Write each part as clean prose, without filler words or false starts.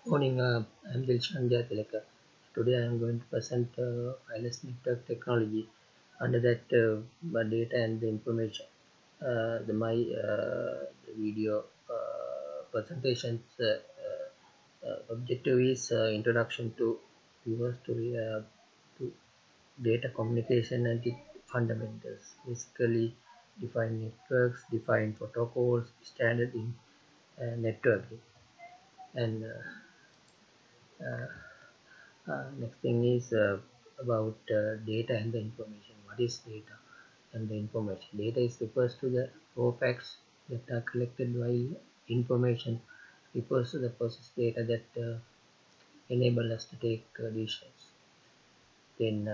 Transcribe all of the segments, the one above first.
Morning, I'm Dilshan Tilaka. Today I am going to present wireless network technology. Under that, data and the information. My video presentation's objective is introduction to viewers to data communication and its fundamentals. Basically, define networks, define protocols, standard in networking, and next thing is about data and the information. What is data and the information? Data is refers to the raw facts that are collected while information refers to the process data that enable us to take decisions. Then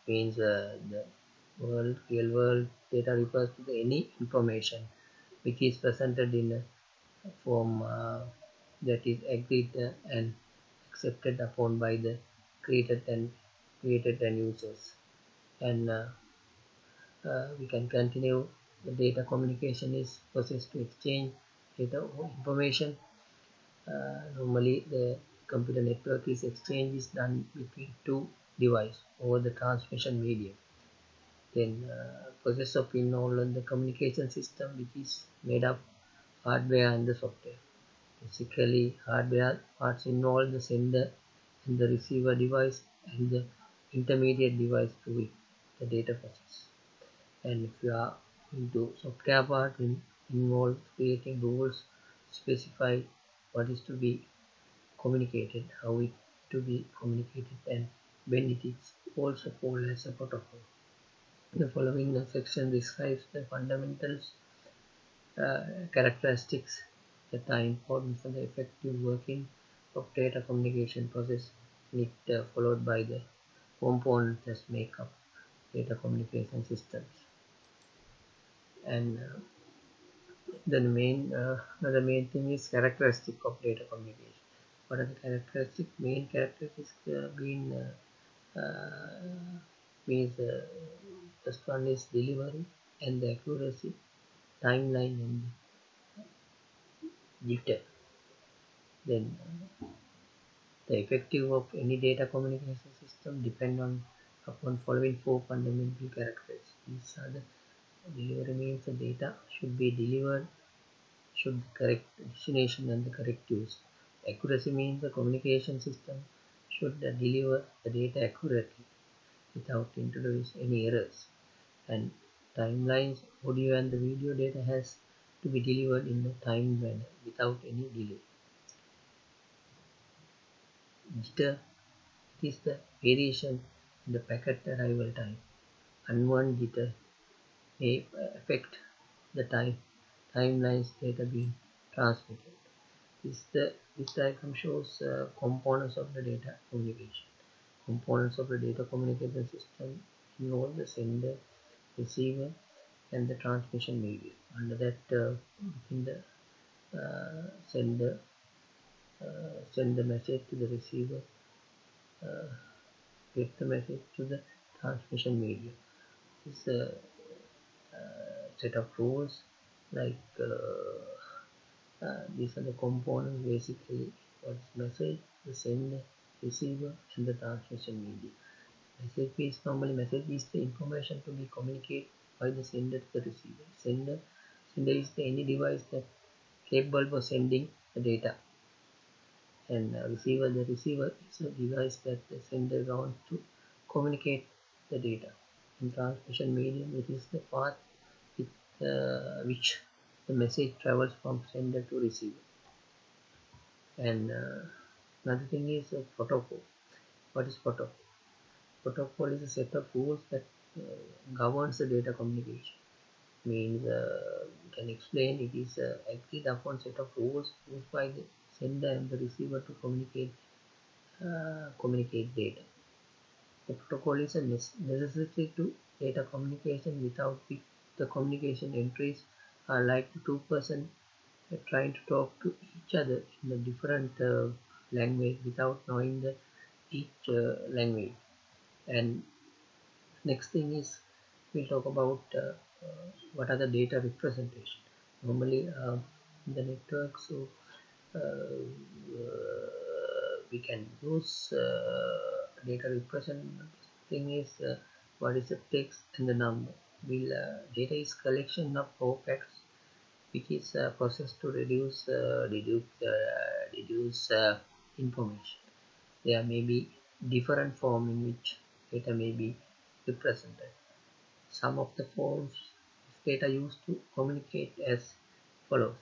means the real world data refers to the any information which is presented in a form that is agreed and accepted upon by the created and users. And we can continue. The data communication is process to exchange data or information. Normally the computer network is exchange is done between two devices over the transmission medium. Then process of involved the communication system, which is made up hardware and the software. Basically, hardware parts involve the sender and the receiver device and the intermediate device to it, the data process. And if you are into software part, involve creating rules, specify what is to be communicated, how it to be communicated, and when it is also called as a protocol. The following section describes the fundamentals characteristics that are important for the effective working of data communication process, and it followed by the components that make up data communication systems. And the main thing is characteristic of data communication. What are the main characteristics being means first one is delivery and the accuracy, timeline and jitter. Then the effective of any data communication system depend upon following four fundamental characteristics. These are the delivery means the data should be delivered, should the correct destination and the correct use. Accuracy means the communication system should deliver the data accurately without introducing any errors. And timelines, audio and the video data has to be delivered in a timed manner without any delay. Jitter is the variation in the packet arrival time. Unwanted jitter may affect the timelines data being transmitted. This diagram shows components of the data communication. Components of the data communication system involve the sender, receiver, and the transmission medium. Under that, in the sender send the message to the receiver, get the message to the transmission medium. This set of rules like these are the components basically. What's message, the sender, receiver, and the transmission medium. Message is the information to be communicated by the sender to the receiver. Sender is the any device that capable of sending the data, and the receiver is a device that the sender wants to communicate the data. In transmission medium, it is the path with which the message travels from sender to receiver. And another thing is a protocol. What is protocol? Protocol is a set of rules that governs the data communication. Means we can explain it is agreed upon set of rules used by the sender and the receiver to communicate data. The protocol is a necessity to data communication, without which the communication entries are like the two persons trying to talk to each other in a different language without knowing each language. And next thing is we'll talk about what are the data representation. Normally in the network, so we can use data representing thing is what is the text and the number. Data is collection of raw facts which is processed to deduce information. There may be different form in which data may be represented. Some of the forms of data used to communicate as follows.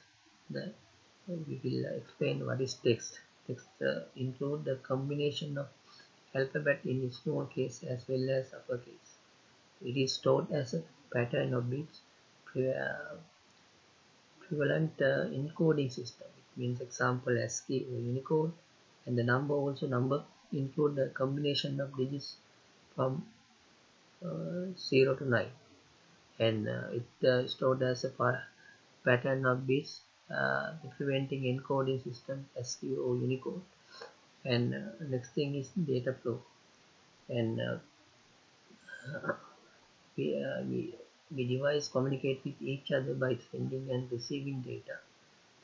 We will explain what is text. Text include the combination of alphabet in small case as well as uppercase. It is stored as a pattern of bits prevalent encoding system. It means example ASCII or Unicode, and the number include the combination of digits from 0 to 9, and it stored as a pattern of bits preventing encoding system ASCII or Unicode. And next thing is data flow, and we, uh, we, we device communicate with each other by sending and receiving data.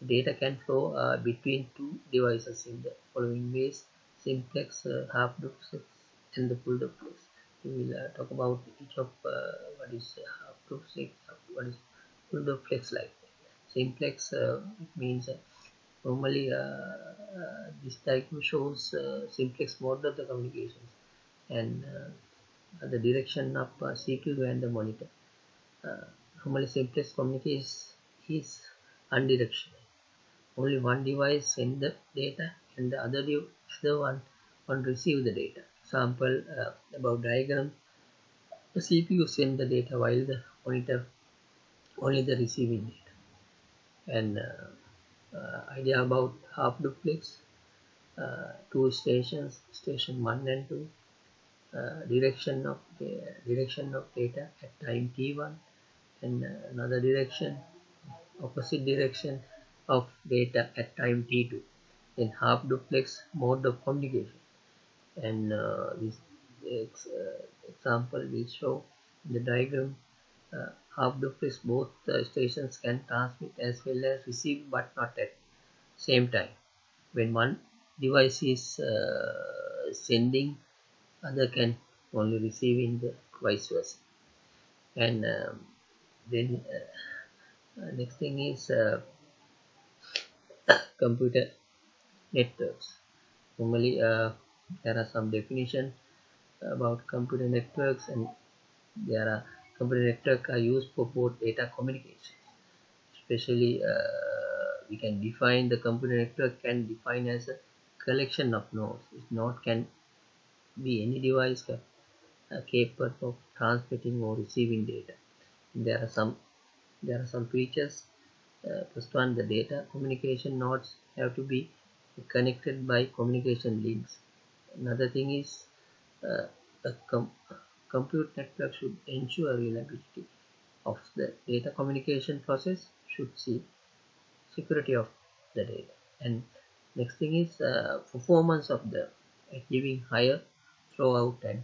The data can flow between two devices in the following ways: simplex, half-duplex, and the full duplex. We will talk about each of what is half-duplex, what is full duplex like. Simplex it means normally this diagram shows simplex mode of the communications, and the direction of CPU and the monitor. Normally simplex communication is unidirectional. Only one device send the data and the other one receive the data. Example about diagram: the CPU send the data while the monitor only the receiving data. And idea about half duplex: two stations, station 1 and 2, direction of data at time t1, and another direction, opposite direction of data at time t2 in half duplex mode of communication. And this example will show in the diagram half duplex. Both stations can transmit as well as receive, but not at same time. When one device is sending, other can only receiving the vice versa. And then next thing is computer networks. Normally there are some definition about computer networks, and there are computer networks are used for both data communication. Especially we can define the computer network can define as a collection of nodes. This node can be any device capable of transmitting or receiving data. There are some features. First one, the data communication nodes have to be connected by communication links. Another thing is a compute network should ensure reliability of the data communication process, should see security of the data. And next thing is performance of the achieving higher throughput and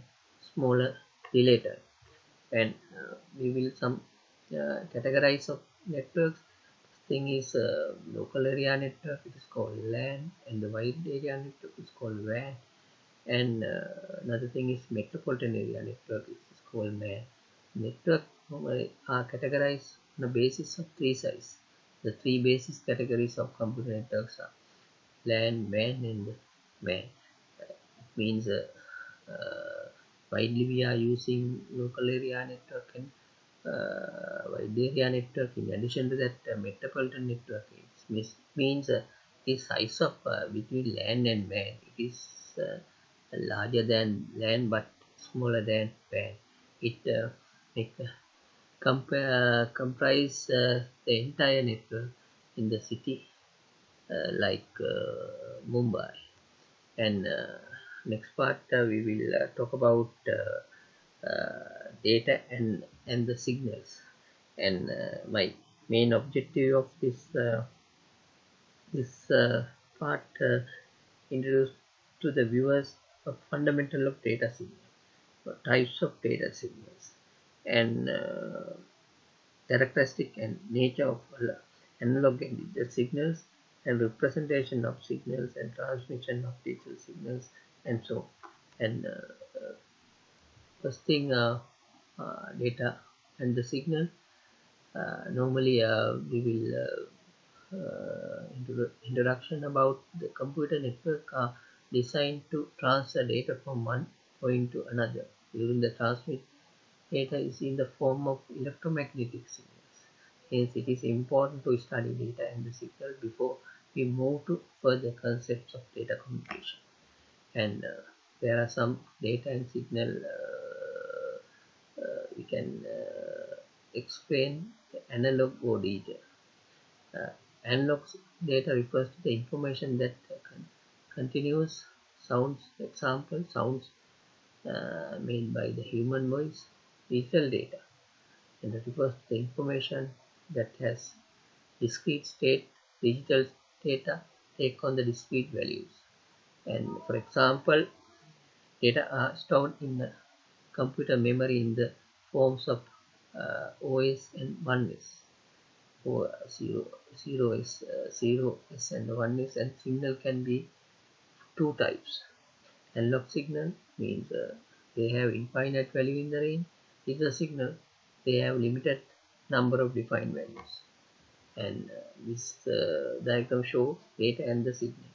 smaller delay time. And we will some categorize of networks. Thing is local area network, it is called LAN, and the wide area network is called WAN. And another thing is metropolitan area network, it is called MAN. Network are categorized on the basis of three sizes. The three basic categories of computer networks are LAN, WAN, and MAN. It means widely we are using local area network and wide area network. In addition to that, metropolitan network means the size of between LAN and WAN. It is larger than LAN but smaller than WAN. It comprise the entire network in the city like Mumbai. And next part we will talk about data and the signals. And my main objective of this part introduce to the viewers a fundamental of data signals, types of data signals, and characteristic and nature of analog and digital signals, and representation of signals and transmission of digital signals and so on. And first thing, data and the signal. Normally we will introduction about the computer network are designed to transfer data from one point to another. During the transmit, data is in the form of electromagnetic signals. Hence, it is important to study data and the signal before we move to further concepts of data communication. And there are some data and signal we can explain the analog or digital. Uh, Analog data refers to the information that continuous sounds, example sounds made by the human voice. Digital data, and that refers to the information that has discrete state. Digital data take on the discrete values. And for example, data are stored in the computer memory in the forms of OS and 1S. Or 0 is 0s and 1s, and signal can be two types. Analog signal means they have infinite value in the range. Digital signal, they have limited number of defined values. And this diagram shows data and the signal.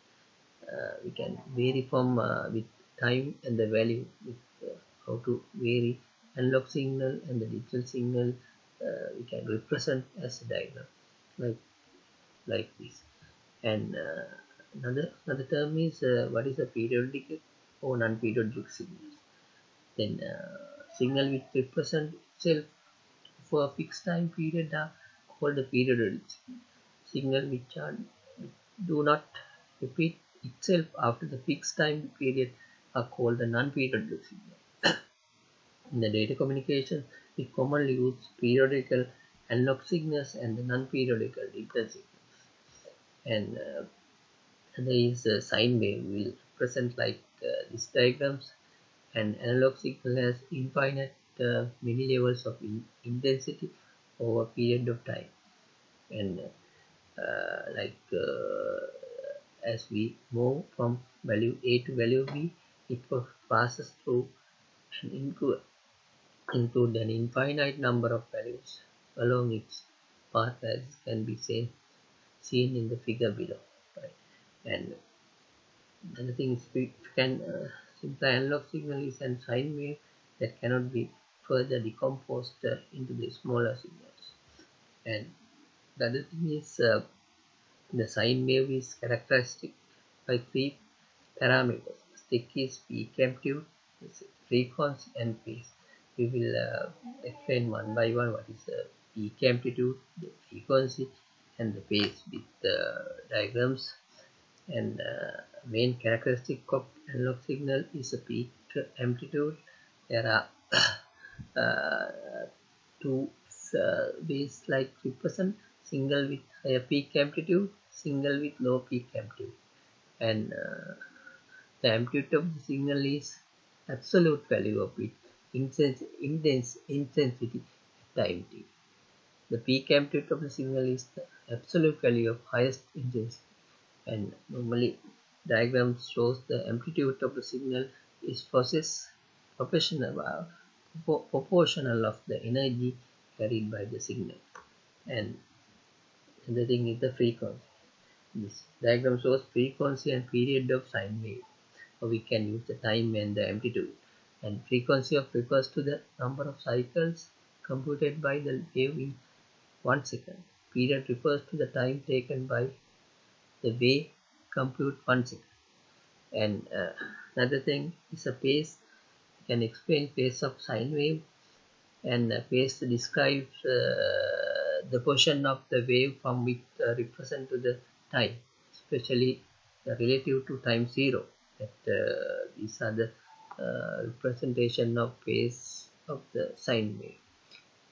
We can vary from with time and the value with how to vary analog signal and the digital signal. We can represent as a diagram like this. And another term is what is a periodic or non-periodic signals. Then signal which represent itself for a fixed time period are called the periodic signal. Signal which do not repeat itself after the fixed time period are called the non-periodic signal. In the data communication, we commonly use periodical analog signals and the non-periodical digital signals. And there is a sine wave will present like these diagrams. An analog signal has infinite many levels of intensity over a period of time. And as we move from value A to value B, it passes through and include an infinite number of values along its path, as can be seen in the figure below. Right? And another thing is we can simple analog signal is a sine wave that cannot be further decomposed into the smaller signals. And the other thing is the sine wave is characteristic by three parameters. Stick is peak amplitude, frequency, and phase. We will explain one by one what is the peak amplitude, the frequency, and the phase with diagrams. And main characteristic of analog signal is a peak amplitude. There are two ways like represent: single with higher peak amplitude, single with low peak amplitude. And the amplitude of the signal is absolute value of its intensity at time t. The peak amplitude of the signal is the absolute value of highest intensity. And normally diagram shows the amplitude of the signal is proportional of the energy carried by the signal. And the thing is the frequency. This diagram shows frequency and period of sine wave. So we can use the time and the amplitude. And frequency of refers to the number of cycles computed by the wave in 1 second. Period refers to the time taken by the wave compute 1 second. And another thing is a phase. We can explain phase of sine wave, and phase describes the portion of the wave from which represent to the time, especially relative to time 0. That these are the representation of phase of the sine wave.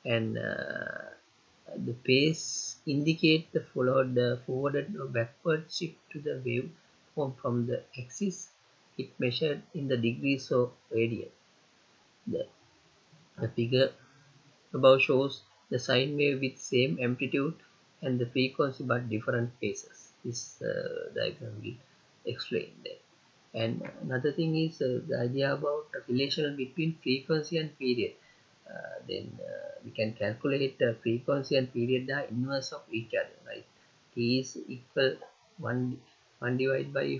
And the phase indicate the forwarded or backward shift to the wave form from the axis. It measured in the degrees of radian. The figure above shows the sine wave with same amplitude and the frequency but different phases. This diagram will explain that. And another thing is the idea about the relation between frequency and period. Then we can calculate frequency and period are inverse of each other, right? T is equal 1 divided by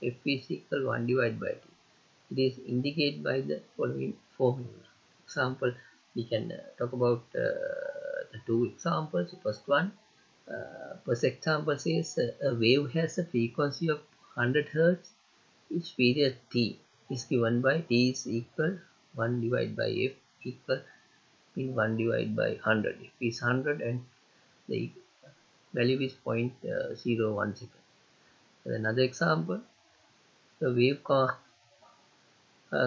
F is equal 1 divided by T. It is indicated by the following formula. Example, we can talk about the two examples. First one, first example says a wave has a frequency of 100 Hz. Its period t is given by t is equal 1 divided by f equal 1 divided by 100. F is 100 and the value is 0.01 second. Another example, the wave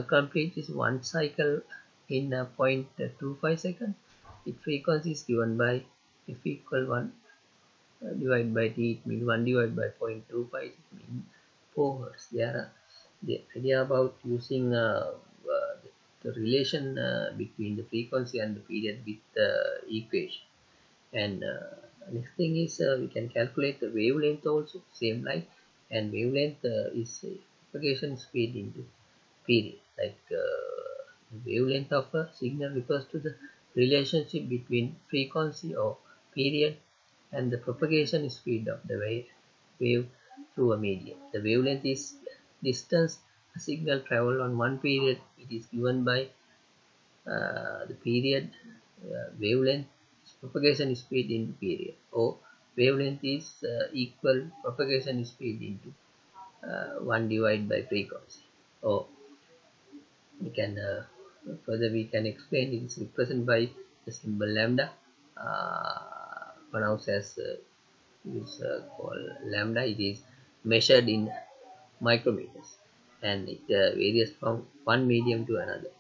completes one cycle in 0.25 seconds. Its frequency is given by f equal 1 divided by t, it means 1 divided by 0.25, it means 4 hertz. There are the idea about using the relation between the frequency and the period with the equation. And next thing is we can calculate the wavelength also, same like, and wavelength is propagation speed into period. Like the wavelength of a signal refers to the relationship between frequency or period and the propagation speed of the wave through a medium. The wavelength is distance a signal travel on one period. It is given by the period wavelength propagation speed into period, or wavelength is equal propagation speed into 1 divided by frequency. Or we can further we can explain it is represented by the symbol lambda, pronounced as is called lambda. It is measured in micrometers and it varies from one medium to another.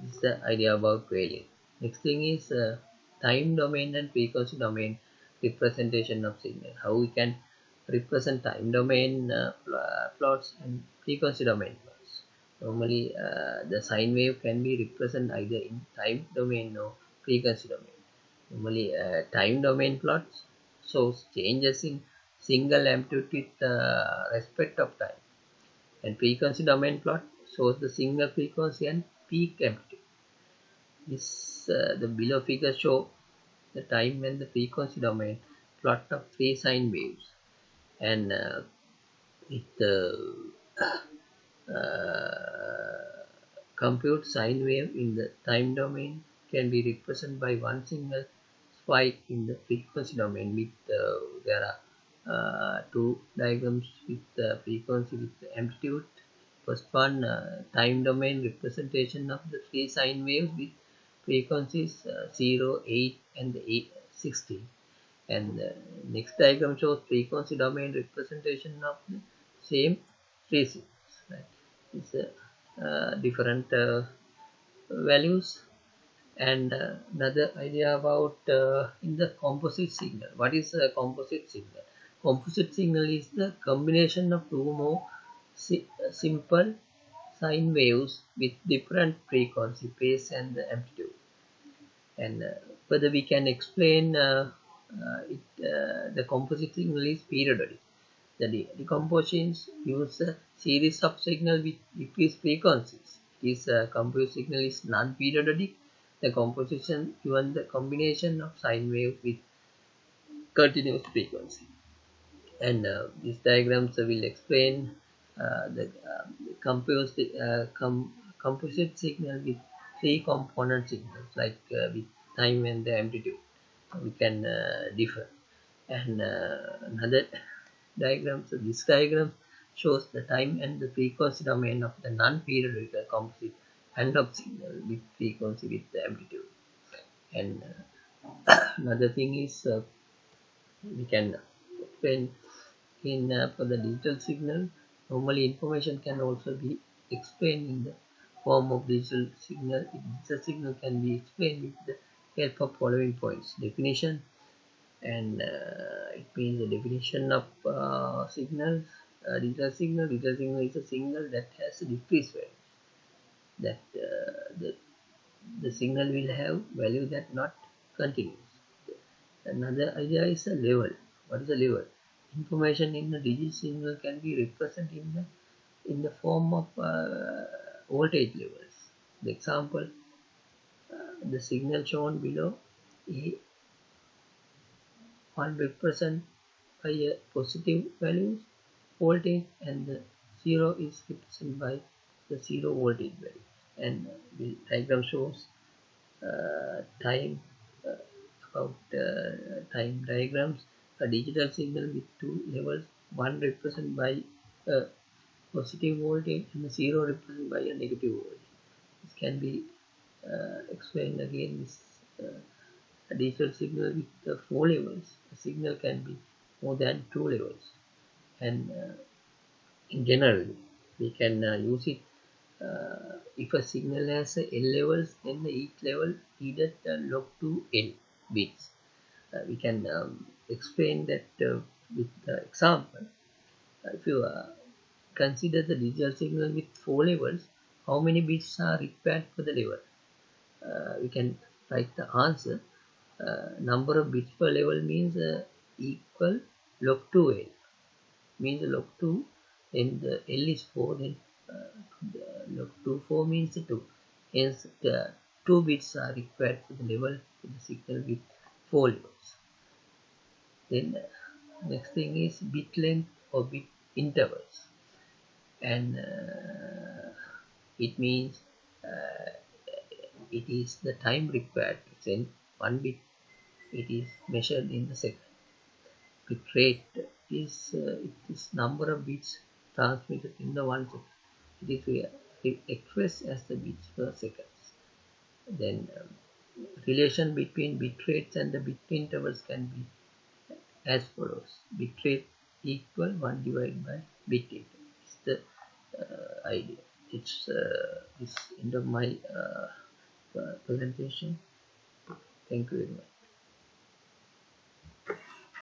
This is the idea about wavelength. Next thing is time domain and frequency domain representation of signal. How we can represent time domain plots and frequency domain plots. Normally, the sine wave can be represented either in time domain or frequency domain. Normally, time domain plots shows changes in single amplitude with respect of time, and frequency domain plot shows the single frequency and peak amplitude. This the below figure show the time and the frequency domain plot of three sine waves, and it compute sine wave in the time domain can be represented by one single spike in the frequency domain. With there are two diagrams with the frequency with the amplitude. First one, time domain representation of the three sine waves with frequencies 0, 8 and 16. And the next diagram shows frequency domain representation of the same three signals. Right? It's different values. And another idea about in the composite signal. What is a composite signal? Composite signal is the combination of two more simple sine waves with different frequency, phase and amplitude. And further we can explain the composite signal is periodic. The decompositions use a series of signals with decreased frequencies. This composite signal is non-periodic. The composition given the combination of sine wave with continuous frequency. And these diagrams will explain the composite signal with three component signals, like with time and the amplitude we can differ. And another diagram, so this diagram shows the time and the frequency domain of the non-periodic composite analog signal with frequency with the amplitude. And another thing is we can explain in for the digital signal. Normally information can also be explained in the form of digital signal. Digital signal can be explained with the help of following points. Definition, and it means the definition of signals. Digital signal. Digital signal is a signal that has a decreased value. That the signal will have value that not continuous. Another idea is a level. What is a level? information in the digital signal can be represented in the form of voltage levels. The example, the signal shown below, A1 represent by a positive value voltage, and the 0 is represented by the 0 voltage value. And the diagram shows time uh, about time diagrams. A digital signal with two levels, one represented by a positive voltage and the 0 represented by a negative voltage. This can be explained again. This a digital signal with four levels. A signal can be more than two levels, and in general, we can use it if a signal has L levels, then each level needed log to N bits. We can explain that with the example. If you consider the digital signal with four levels, how many bits are required for the level? We can write the answer. Number of bits per level means equal log 2L. Means log 2, then the L is 4, then the log 2 4 means 2. Hence, the 2 bits are required for the level for the signal with 4 levels. Then next thing is bit length or bit intervals, and it means uh, it is the time required to send one bit. It is measured in the second. Bit rate is it is number of bits transmitted in the 1 second. It is expressed as the bits per second. Then relation between bit rates and the bit intervals can be as follows: bit rate equal 1 divided by bit interval. It's the idea. It's this end of my presentation. Thank you very much.